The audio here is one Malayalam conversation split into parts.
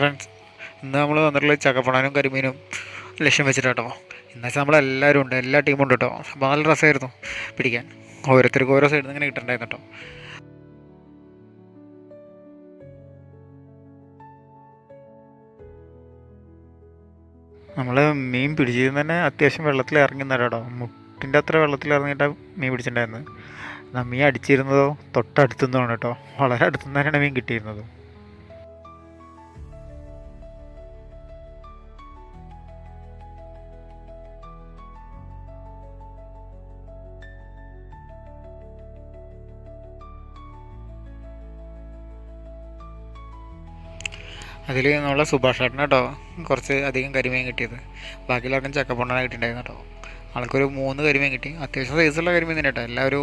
ഫ്രണ്ട്സ്, ഇന്ന് നമ്മൾ വന്നിട്ടുള്ള ചക്കപ്പണാനും കരിമീനും ലക്ഷ്യം വെച്ചിട്ടാട്ടോ. എന്നുവെച്ചാൽ നമ്മളെല്ലാവരും ഉണ്ട്, എല്ലാ ടീമും ഉണ്ട് കേട്ടോ. അപ്പോൾ നല്ല രസമായിരുന്നു പിടിക്കാൻ. ഓരോരുത്തർക്ക് ഓരോ സൈഡിൽ നിന്ന് ഇങ്ങനെ കിട്ടുന്നുണ്ടായിരുന്നു കേട്ടോ. നമ്മൾ മീൻ പിടിച്ചിരുന്ന തന്നെ അത്യാവശ്യം വെള്ളത്തിൽ ഇറങ്ങി കേട്ടോ. മുട്ടിൻ്റെ അത്ര വെള്ളത്തിൽ ഇറങ്ങിയിട്ടാണ് മീൻ പിടിച്ചിട്ടുണ്ടായിരുന്നത്. മീൻ അടിച്ചിരുന്നതോ തൊട്ടടുത്തുനിന്നാണ് കേട്ടോ. വളരെ അടുത്തുനിന്ന് തന്നെയാണ് മീൻ കിട്ടിയിരുന്നത്. അതിൽ നമ്മളെ സുഭാഷ് ചേട്ടന് കേട്ടോ കുറച്ച് അധികം കരിമീൻ കിട്ടിയത്. ബാക്കിയുള്ളവർക്കും ചക്കപ്പൊണ്ണാണ് കിട്ടിയിട്ടുണ്ടായിരുന്നു കേട്ടോ. ആൾക്കൊരു 3 കരിമീൻ കിട്ടി. അത്യാവശ്യം സൈസുള്ള കരിമീൻ തന്നെ കേട്ടോ. എല്ലാം ഒരു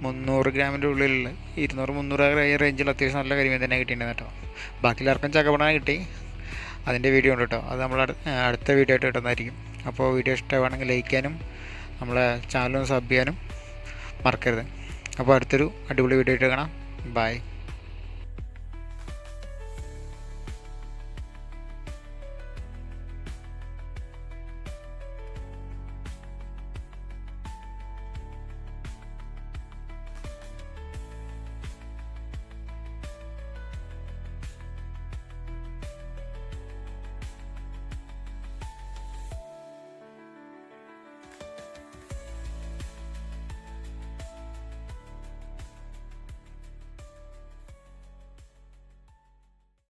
300 ഗ്രാമിൻ്റെ ഉള്ളിലുള്ള 200-300 റേഞ്ചിൽ അത്യാവശ്യം നല്ല കരിമീൻ തന്നെ കിട്ടിയിട്ടുണ്ടായിരുന്നു കേട്ടോ. ബാക്കിയുള്ളവർക്കും ചക്കപ്പൊണ്ണാണ് കിട്ടി. അതിൻ്റെ വീഡിയോ ഉണ്ട് കേട്ടോ. അത് നമ്മൾ അടുത്ത വീഡിയോ ആയിട്ട് കിട്ടുന്നതായിരിക്കും. അപ്പോൾ വീഡിയോ ഇഷ്ടമാണെങ്കിൽ ലൈക്ക് ചെയ്യാനും നമ്മളെ ചാനലൊന്ന് സബ് ചെയ്യാനും മറക്കരുത്. അപ്പോൾ അടുത്തൊരു അടിപൊളി വീഡിയോ ആയിട്ട് കാണാം. ബൈ.